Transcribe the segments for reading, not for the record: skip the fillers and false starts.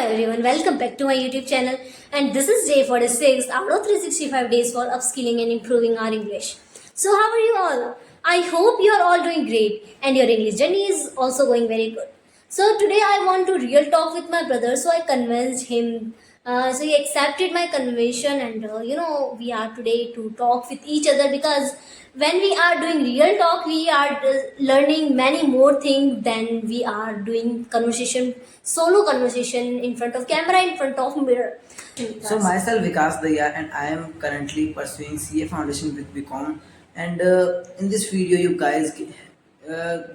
everyone, welcome back to my YouTube channel, and this is day 46 out of 365 days for upskilling and improving our English. So how are you all? I hope you are all doing great and your English journey is also going very good. So today I want to real talk with my brother, so I convinced him. So he accepted my convention, and we are today to talk with each other because when we are doing real talk, we are learning many more things than we are doing conversation, solo conversation in front of camera, in front of mirror. So myself Vikas Daya and I am currently pursuing CA Foundation with BCom, and in this video you guys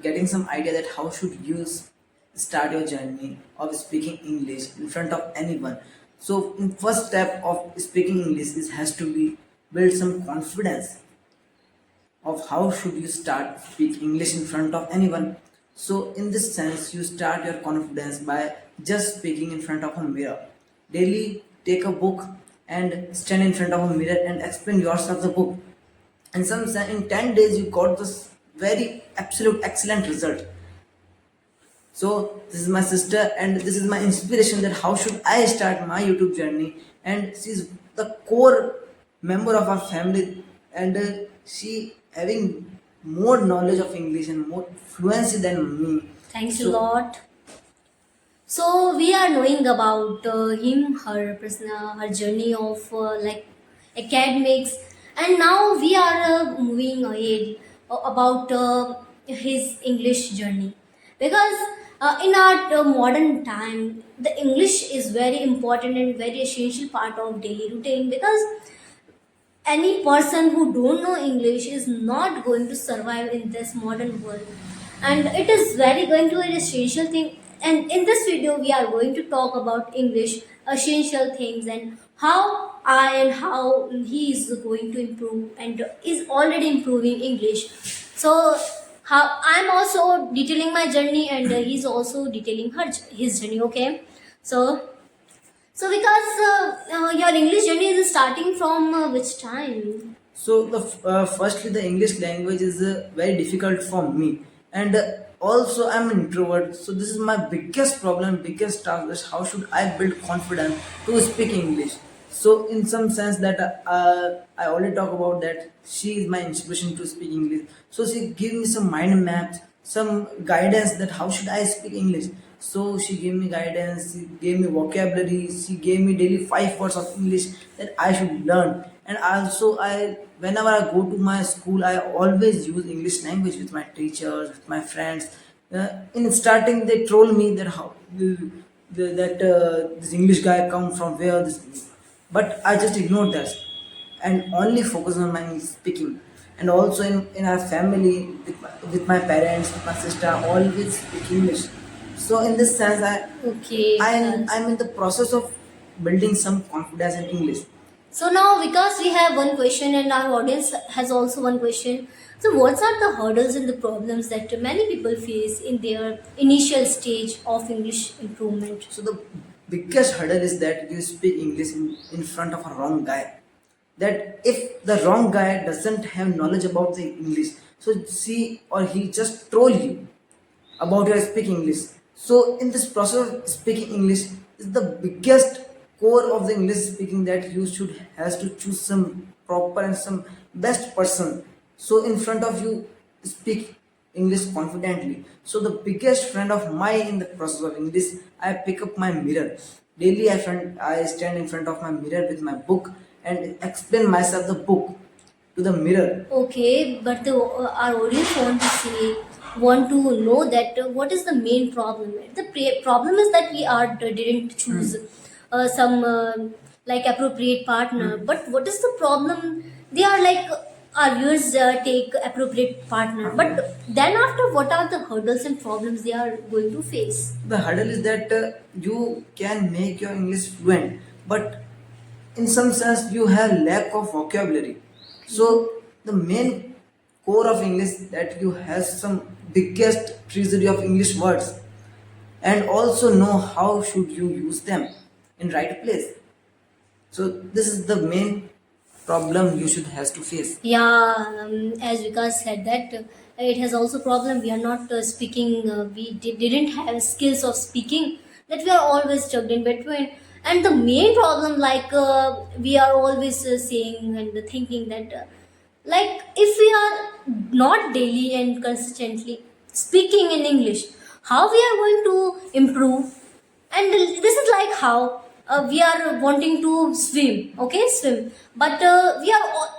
getting some idea that how should you start your journey of speaking English in front of anyone. So in first step of speaking English is has to be build some confidence of how should you start speak English in front of anyone. So in this sense, you start your confidence by just speaking in front of a mirror. Daily take a book and stand in front of a mirror and explain yourself the book. And in 10 days you got this very absolute excellent result. So this is my sister and this is my inspiration that how should I start my YouTube journey, and she's the core member of our family, and she having more knowledge of English and more fluency than me. Thanks a So lot. So we are knowing about him, her journey of like academics, and now we are moving ahead about his English journey because in our modern time, the English is very important and very essential part of daily routine because any person who don't know English is not going to survive in this modern world, and it is very going to an essential thing. And in this video we are going to talk about English essential things and how I and how he is going to improve and is already improving English. So how I'm also detailing my journey, and he's also detailing his journey. Okay, so because your English journey is starting from which time? firstly, the English language is very difficult for me, and also I'm an introvert. So this is my biggest problem, biggest task. Is how should I build confidence to speak English? So in some sense that I already talk about that she is my inspiration to speak English. So she gave me some mind maps, some guidance that how should I speak English. So she gave me guidance, she gave me vocabulary, she gave me daily 5 words of English that I should learn. And also I whenever I go to my school I always use English language with my teachers, with my friends. In starting they told me that how that this English guy come from where this, but I just ignored that and only focus on my speaking. And also in our family with my parents, with my sister, I always speak English. So in this sense, Okay. I'm in the process of building some confidence in English. So now, because we have one question and our audience has also one question. So, what are the hurdles and the problems that many people face in their initial stage of English improvement? So the biggest hurdle is that you speak English in front of a wrong guy. That if the wrong guy doesn't have knowledge about the English, so she or he just troll you about your speaking English. So in this process of speaking English is the biggest core of the English speaking that you should has to choose some proper and some best person. So in front of you speak English confidently. So the biggest friend of mine in the process of English, I pick up my mirror. Daily I stand in front of my mirror with my book and explain myself the book to the mirror. Okay, but our audience want to know that what is the main problem? The problem is that we are didn't choose some like appropriate partner. But what is the problem? They are like our viewers take appropriate partner, but then after, what are the hurdles and problems they are going to face? The hurdle is that you can make your English fluent, but in some sense you have lack of vocabulary. So the main core of English that you have some biggest treasury of English words, and also know how should you use them in right place. So this is the main problem you should has to face. Yeah, as Vikas said that it has also problem. We are not speaking. We didn't have skills of speaking that we are always stuck in between. And the main problem, like we are always saying and thinking that like if we are not daily and consistently speaking in English, how we are going to improve? And this is like how we are wanting to swim, okay, swim, but we are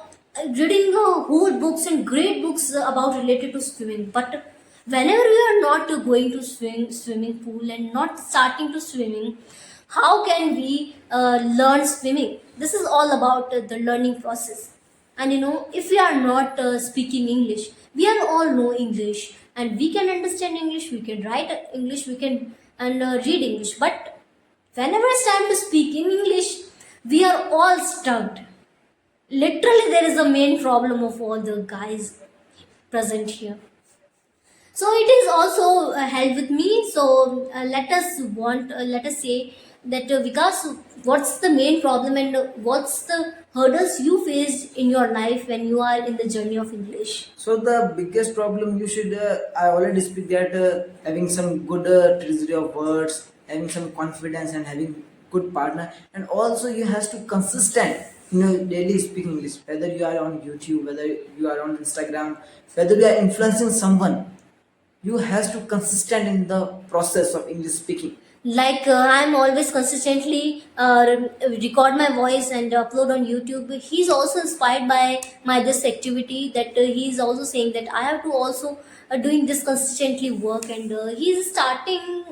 reading whole books and great books about related to swimming, but whenever we are not going to swimming pool and not starting to swimming, how can we learn swimming? This is all about the learning process. And if we are not speaking English, we are all know English and we can understand English, we can write English, we can and read English, but whenever it's time to speak in English, we are all stuck. Literally, there is a main problem of all the guys present here. So it is also held with me. So let us say that Vikas, what's the main problem and what's the hurdles you faced in your life when you are in the journey of English? So the biggest problem you should, I already speak that having some good treasury of words, having some confidence and having good partner, and also you has to consistent, daily speak English. Whether you are on YouTube, whether you are on Instagram, whether you are influencing someone, you has to consistent in the process of English speaking. Like I'm always consistently record my voice and upload on YouTube. He's also inspired by my this activity, that he's also saying that I have to also doing this consistently work, and he's starting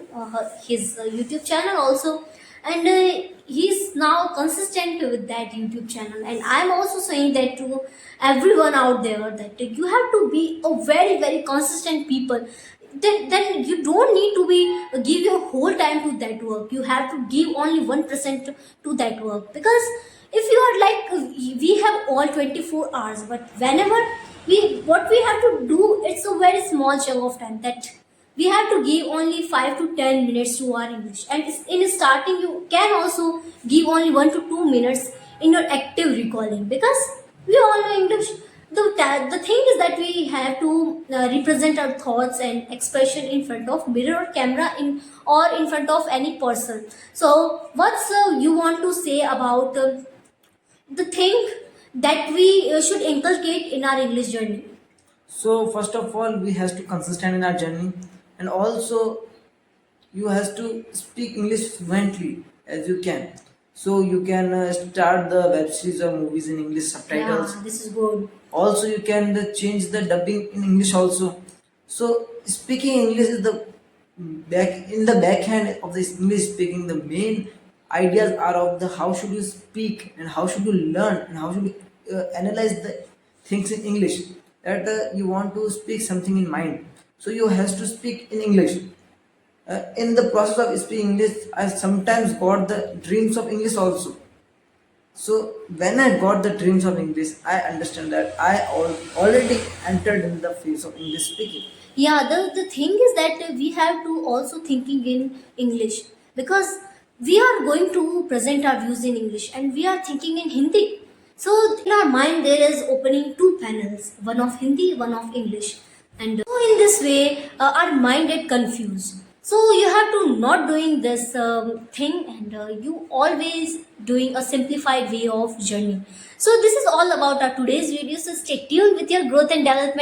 his YouTube channel also, and he's now consistent with that YouTube channel. And I'm also saying that to everyone out there that you have to be a very very consistent people. Then you don't need to be give your whole time to that work. You have to give only 1% to that work, because if you are like we have all 24 hours, but whenever we what we have to do, it's a very small chunk of time that we have to give only 5 to 10 minutes to our English. And in starting you can also give only 1 to 2 minutes in your active recalling, because we all know English. The thing is that we have to represent our thoughts and expression in front of mirror or camera in or in front of any person. So what's you want to say about the thing that we should inculcate in our English journey? So first of all, we has to consistent in our journey, and also you has to speak English fluently as you can. So you can start the web series or movies in English subtitles. Yeah, this is good. Also, you can change the dubbing in English also. So speaking English is the back end of this English speaking. The main ideas are of the how should you speak and how should you learn and how should you analyze the things in English. That you want to speak something in mind, so you has to speak in English. In the process of speaking English, I sometimes got the dreams of English also. So when I got the dreams of English, I understand that I already entered in the phase of English speaking. Yeah, the thing is that we have to also thinking in English, because we are going to present our views in English and we are thinking in Hindi. So in our mind there is opening two panels, one of Hindi, one of English. And so in this way our mind get confused. So you have to not doing this thing, and you always doing a simplified way of journey. So this is all about our today's video. So stay tuned with your growth and development.